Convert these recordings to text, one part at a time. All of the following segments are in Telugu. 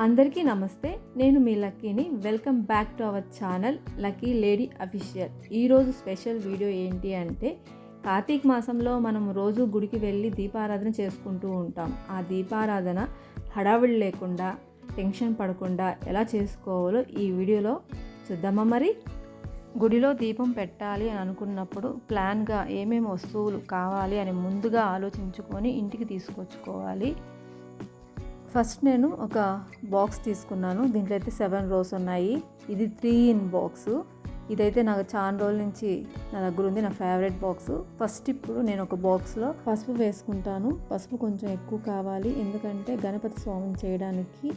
అందరికీ నమస్తే. నేను మీ లక్కీని. Welcome back to our channel Lucky Lady official. ఈరోజు స్పెషల్ వీడియో ఏంటి అంటే, కార్తీక మాసంలో మనం రోజు గుడికి వెళ్ళి దీపారాధన చేసుకుంటూ ఉంటాం. ఆ దీపారాధన హడావిడి లేకుండా, టెన్షన్ పడకుండా ఎలా చేసుకోవాలో ఈ వీడియోలో చూద్దామా. మరి గుడిలో దీపం పెట్టాలి అని అనుకున్నప్పుడు ప్లాన్గా ఏమేమి వస్తువులు కావాలి అని ముందుగా ఆలోచించుకొని ఇంటికి తీసుకొచ్చుకోవాలి. ఫస్ట్ నేను ఒక బాక్స్ తీసుకున్నాను. దీంట్లో అయితే 7 రోస్ ఉన్నాయి. ఇది 3 in బాక్సు. ఇదైతే నాకు చాలా రోజుల నుంచి నా దగ్గర ఉంది, నా ఫేవరెట్ బాక్సు. ఫస్ట్ ఇప్పుడు నేను ఒక బాక్స్లో పసుపు వేసుకుంటాను. పసుపు కొంచెం ఎక్కువ కావాలి, ఎందుకంటే గణపతి స్వామిని చేయడానికి.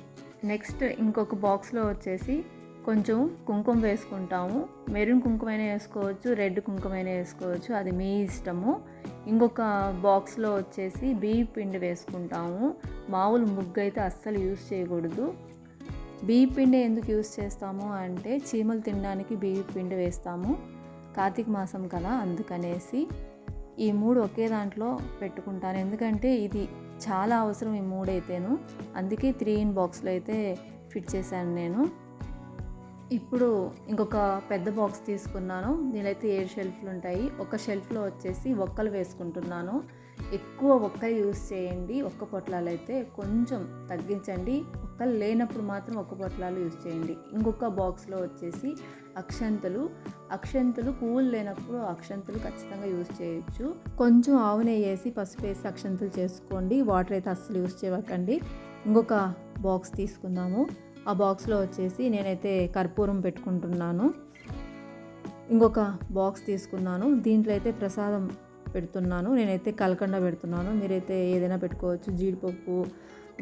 నెక్స్ట్ ఇంకొక బాక్స్లో వచ్చేసి కొంచెం కుంకుమ వేసుకుంటాము. మెరూన్ కుంకుమైనా వేసుకోవచ్చు, రెడ్ కుంకుమైనా వేసుకోవచ్చు, అది మీ ఇష్టము. ఇంకొక బాక్స్లో వచ్చేసి బియ్య పిండి వేసుకుంటాము. మామూలు ముగ్గు అయితే అస్సలు యూస్ చేయకూడదు. బియ్య పిండి ఎందుకు యూస్ చేస్తాము అంటే, చీమలు తినడానికి బియ్య పిండి వేస్తాము. కార్తీక మాసం కదా, అందుకనేసి ఈ 3 ఒకే దాంట్లో పెట్టుకుంటాను. ఎందుకంటే ఇది చాలా అవసరం ఈ 3 అయితేను. అందుకే 3 in బాక్స్లో అయితే ఫిట్ చేశాను నేను. ఇప్పుడు ఇంకొక పెద్ద బాక్స్ తీసుకున్నాను. దీనిలో 7 షెల్ఫ్లు ఉంటాయి. ఒక షెల్ఫ్లో వచ్చేసి ఒక్కలు వేసుకుంటున్నాను. ఎక్కువ ఒక్కలు యూస్ చేయండి. ఒక్క పొట్లాలు అయితే కొంచెం తగ్గించండి. ఒక్కలు లేనప్పుడు మాత్రం ఒక్క పొట్లాలు యూస్ చేయండి. ఇంకొక బాక్స్లో వచ్చేసి అక్షంతలు పువ్వులు లేనప్పుడు అక్షంతలు ఖచ్చితంగా యూస్ చేయొచ్చు. కొంచెం ఆవు నెయ్యి వేసి పసుపు వేసి అక్షంతలు చేసుకోండి. వాటర్ అయితే అస్సలు యూస్ చేయకండి. ఇంకొక బాక్స్ తీసుకుందాము. ఆ బాక్స్లో వచ్చేసి నేనైతే కర్పూరం పెట్టుకుంటున్నాను. ఇంకొక బాక్స్ తీసుకున్నాను. దీంట్లో అయితే ప్రసాదం పెడుతున్నాను. నేనైతే కలకండ పెడుతున్నాను. మీరైతే ఏదైనా పెట్టుకోవచ్చు. జీడిపప్పు,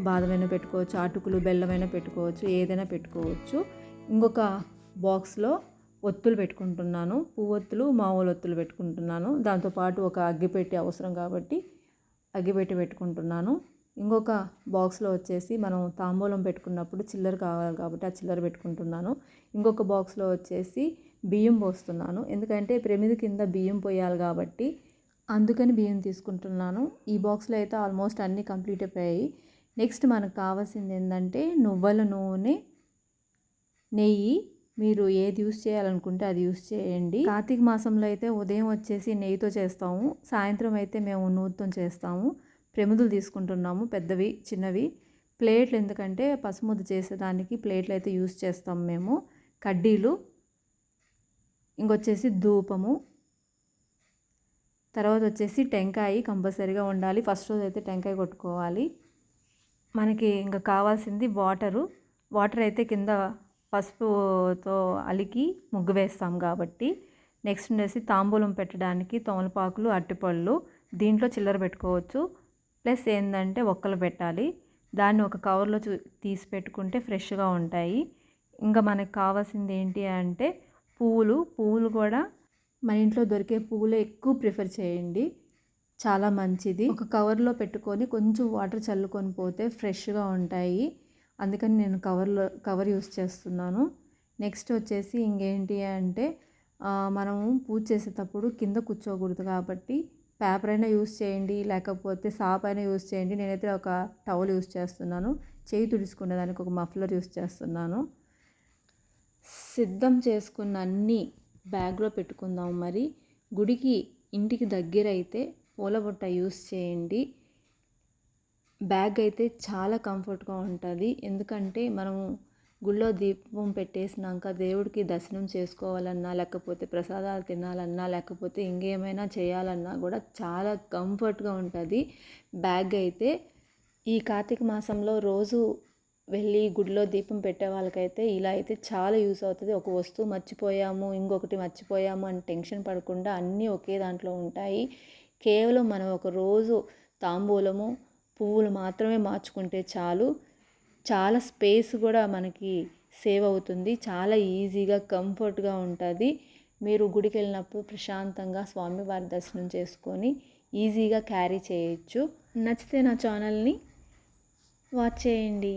బాదమైనా పెట్టుకోవచ్చు, అటుకులు, బెల్లమైనా పెట్టుకోవచ్చు, ఏదైనా పెట్టుకోవచ్చు. ఇంకొక బాక్స్లో ఒత్తులు పెట్టుకుంటున్నాను. పువ్వొత్తులు, మామూలు ఒత్తులు పెట్టుకుంటున్నాను. దాంతోపాటు ఒక అగ్గిపెట్టి అవసరం కాబట్టి అగ్గిపెట్టి పెట్టుకుంటున్నాను. ఇంకొక బాక్స్లో వచ్చేసి మనం తాంబూలం పెట్టుకున్నప్పుడు చిల్లర కావాలి కాబట్టి ఆ చిల్లర పెట్టుకుంటున్నాను. ఇంకొక బాక్స్లో వచ్చేసి బియ్యం పోస్తున్నాను. ఎందుకంటే ప్రమిది కింద బియ్యం పోయాలి కాబట్టి అందుకని బియ్యం తీసుకుంటున్నాను. ఈ బాక్స్లో అయితే ఆల్మోస్ట్ అన్నీ కంప్లీట్ అయిపోయాయి. నెక్స్ట్ మనకు కావాల్సింది ఏంటంటే నువ్వుల నూనె, నెయ్యి. మీరు ఏది యూస్ చేయాలనుకుంటే అది యూస్ చేయండి. కార్తీక మాసంలో అయితే ఉదయం వచ్చేసి నెయ్యితో చేస్తాము, సాయంత్రం అయితే మేము నూనెతో చేస్తాము. ప్రమిదులు తీసుకుంటున్నాము, పెద్దవి చిన్నవి. ప్లేట్లు ఎందుకంటే పసుముద్ద చేసేదానికి ప్లేట్లు అయితే యూస్ చేస్తాం మేము. కడ్డీలు, ఇంకొచ్చేసి ధూపము, తర్వాత వచ్చేసి టెంకాయ కంపల్సరీగా ఉండాలి. ఫస్ట్ రోజు అయితే టెంకాయ కొట్టుకోవాలి. మనకి ఇంకా కావాల్సింది వాటర్ అయితే కింద పసుపుతో అలికి ముగ్గు వేస్తాం కాబట్టి. నెక్స్ట్ ఉండేసి తాంబూలం పెట్టడానికి తమలపాకులు, అరటిపళ్ళు. దీంట్లో చిల్లర పెట్టుకోవచ్చు. ప్లస్ ఏంటంటే ఒక్కలు పెట్టాలి. దాన్ని ఒక కవర్లో తీసి పెట్టుకుంటే ఫ్రెష్గా ఉంటాయి. ఇంకా మనకు కావాల్సింది ఏంటి అంటే పువ్వులు కూడా మన ఇంట్లో దొరికే పువ్వులే ఎక్కువ ప్రిఫర్ చేయండి, చాలా మంచిది. ఒక కవర్లో పెట్టుకొని కొంచెం వాటర్ చల్లుకొని పోతే ఫ్రెష్గా ఉంటాయి. అందుకని నేను కవర్ యూస్ చేస్తున్నాను. నెక్స్ట్ వచ్చేసి ఇంకేంటి అంటే, మనము పూజ చేసేటప్పుడు కింద కూర్చోకూడదు కాబట్టి పేపర్ అయినా యూస్ చేయండి, లేకపోతే సాప్ అయినా యూస్ చేయండి. నేనైతే ఒక టవల్ యూస్ చేస్తున్నాను. చేయి తుడుచుకునే దానికి ఒక మఫ్లర్ యూస్ చేస్తున్నాను. సిద్ధం చేసుకున్న అన్నీ బ్యాగ్లో పెట్టుకుందాం. మరి గుడికి ఇంటికి దగ్గర అయితే పూలబుట్ట యూస్ చేయండి. బ్యాగ్ అయితే చాలా కంఫర్ట్గా ఉంటుంది. ఎందుకంటే మనము గుళ్ళో దీపం పెట్టేసినాక దేవుడికి దర్శనం చేసుకోవాలన్నా, లేకపోతే ప్రసాదాలు తినాలన్నా, లేకపోతే ఇంకేమైనా చేయాలన్నా కూడా చాలా కంఫర్ట్గా ఉంటుంది బ్యాగ్ అయితే. ఈ కార్తీక మాసంలో రోజు వెళ్ళి గుడిలో దీపం పెట్టే వాళ్ళకైతే ఇలా అయితే చాలా యూస్ అవుతుంది. ఒక వస్తువు మర్చిపోయాము, ఇంకొకటి మర్చిపోయాము అని టెన్షన్ పడకుండా అన్నీ ఒకే దాంట్లో ఉంటాయి. కేవలం మనం ఒక రోజు తాంబూలము, పువ్వులు మాత్రమే మార్చుకుంటే చాలు. చాలా స్పేస్ కూడా మనకి సేవ్ అవుతుంది. చాలా ఈజీగా కంఫర్ట్గా ఉంటుంది. మీరు గుడికి వెళ్ళినప్పుడు ప్రశాంతంగా స్వామివారి దర్శనం చేసుకొని ఈజీగా క్యారీ చేయొచ్చు. నచ్చితే నా ఛానల్ని వాచ్ చేయండి.